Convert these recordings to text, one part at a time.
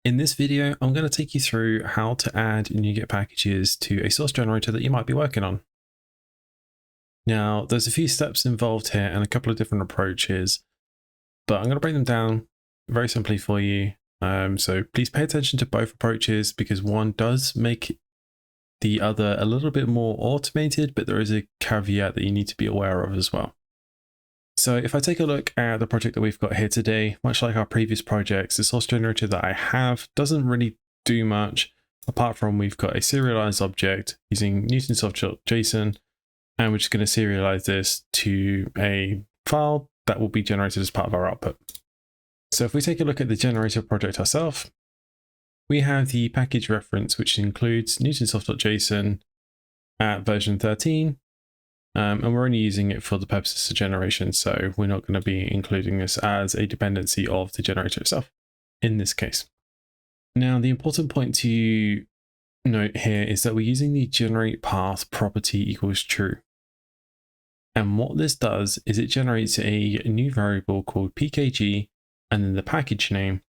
In this video, I'm going to take you through how to add NuGet packages to a source generator that you might be working on. Now, there's a few steps involved here and a couple of different approaches, but I'm going to break them down very simply for you. So please pay attention to both approaches because one does make the other a little bit more automated, but there is a caveat that you need to be aware of as well. So if I take a look at the project that we've got here today, much like our previous projects, the source generator that I have doesn't really do much apart from we've got a serialized object using NuGet.json, and we're just going to serialize this to a file that will be generated as part of our output. So if we take a look at the generator project ourselves, we have the package reference, which includes NuGet.json at version 13. And we're only using it for the purposes of generation, so we're not going to be including this as a dependency of the generator itself in this case. Now, the important point to note here is that we're using the generate path property equals true. And what this does is it generates a new variable called pkg and then the package name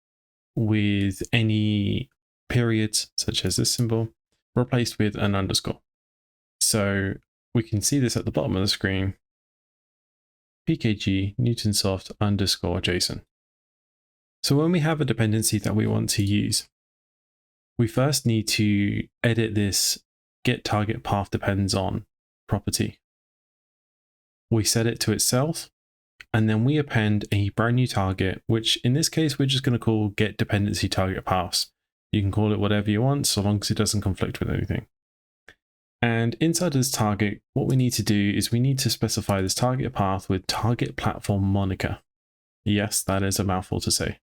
with any periods, such as this symbol, replaced with an underscore. So we can see this at the bottom of the screen, pkg newtonsoft underscore JSON. So when we have a dependency that we want to use, we first need to edit this get target path depends on property. We set it to itself, and then we append a brand new target, which in this case, we're just going to call get dependency target paths. You can call it whatever you want, so long as it doesn't conflict with anything. And inside this target, what we need to do is we need to specify this target path with target platform moniker. Yes, that is a mouthful to say.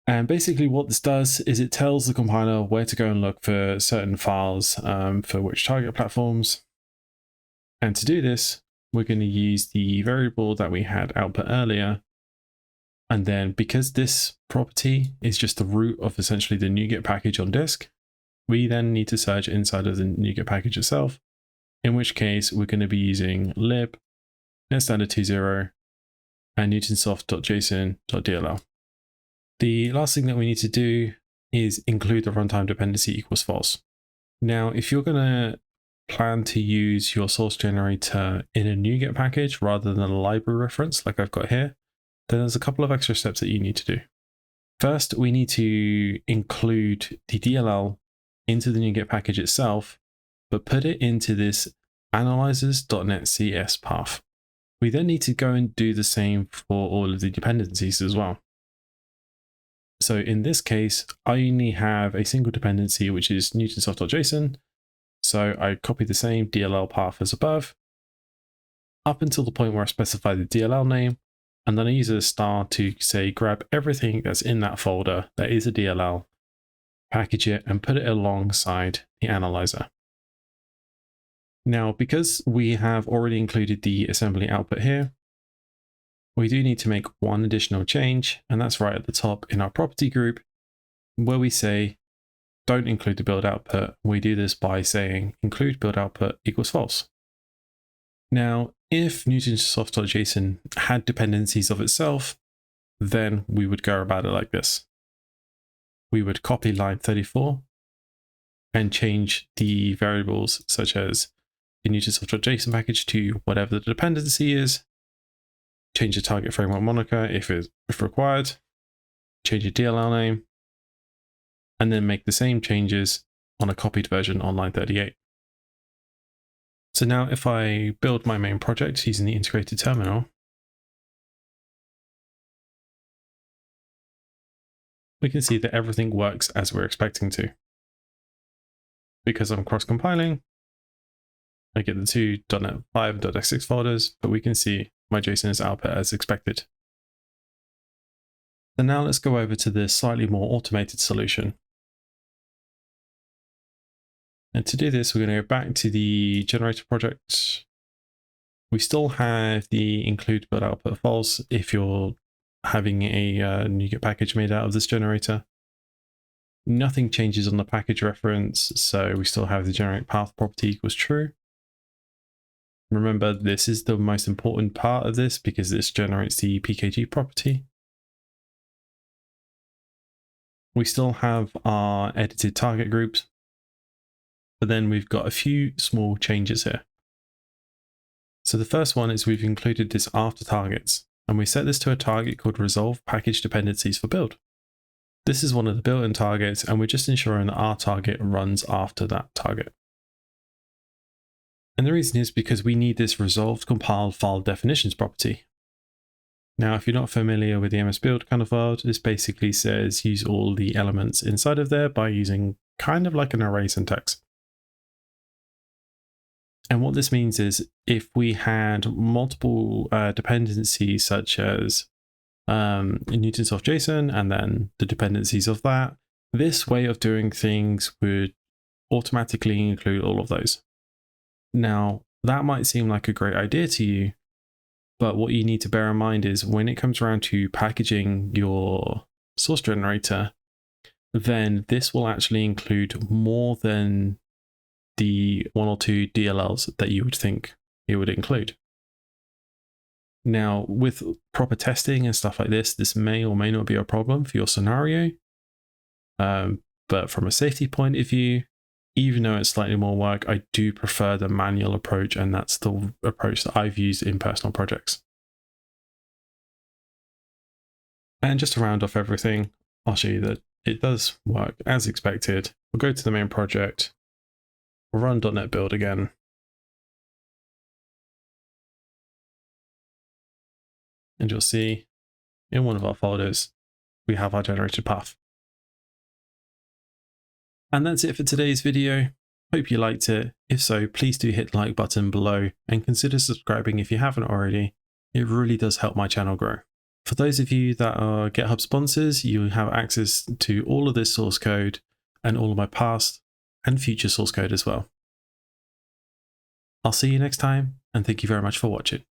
And basically what this does is it tells the compiler where to go and look for certain files for which target platforms. And to do this, we're going to use the variable that we had output earlier. And then because this property is just the root of essentially the NuGet package on disk, we then need to search inside of the NuGet package itself, in which case we're going to be using lib, netstandard20, and newtonsoft.json.dll. The last thing that we need to do is include the runtime dependency equals false. Now, if you're going to plan to use your source generator in a NuGet package rather than a library reference like I've got here, then there's a couple of extra steps that you need to do. First, we need to include the DLL into the NuGet package itself, but put it into this analyzers.netcs path. We then need to go and do the same for all of the dependencies as well. So in this case, I only have a single dependency, which is newtonsoft.json. So I copy the same DLL path as above, up until the point where I specify the DLL name, and then I use a star to say grab everything that's in that folder that is a DLL, package it, and put it alongside the analyzer. Now, because we have already included the assembly output here, we do need to make one additional change, and that's right at the top in our property group, where we say, don't include the build output. We do this by saying include build output equals false. Now, if newtonsoft.json had dependencies of itself, then we would go about it like this. We would copy line 34 and change the variables such as the newtonsoft.json package to whatever the dependency is, change the target framework moniker if required, change the DLL name, and then make the same changes on a copied version on line 38. So now if I build my main project using the integrated terminal, we can see that everything works as we're expecting to. Because I'm cross-compiling, I get the two .NET 5 and .NET 6 folders, but we can see my JSON is output as expected. So now let's go over to the slightly more automated solution. And to do this, we're going to go back to the generator project. We still have the include build output false if you're having a NuGet package made out of this generator. Nothing changes on the package reference, so we still have the generate path property equals true. Remember, this is the most important part of this because this generates the pkg property. We still have our edited target groups, but then we've got a few small changes here. So the first one is we've included this after targets, and we set this to a target called resolve package dependencies for build. This is one of the built-in targets, and we're just ensuring that our target runs after that target. And the reason is because we need this resolved compiled file definitions property. Now, if you're not familiar with the MS build kind of world, this basically says use all the elements inside of there by using kind of like an array syntax. And what this means is if we had multiple dependencies such as Newtonsoft.json and then the dependencies of that, this way of doing things would automatically include all of those. Now, that might seem like a great idea to you, but what you need to bear in mind is when it comes around to packaging your source generator, then this will actually include more than the 1 or 2 DLLs that you would think it would include. Now, with proper testing and stuff like this may or may not be a problem for your scenario. But from a safety point of view, even though it's slightly more work, I do prefer the manual approach, and that's the approach that I've used in personal projects. And just to round off everything, I'll show you that it does work as expected. We'll go to the main project, we'll run .NET Build again. And you'll see in one of our folders, we have our generated path. And that's it for today's video. Hope you liked it. If so, please do hit the like button below and consider subscribing if you haven't already. It really does help my channel grow. For those of you that are GitHub sponsors, you have access to all of this source code and all of my past and future source code as well. I'll see you next time, and thank you very much for watching.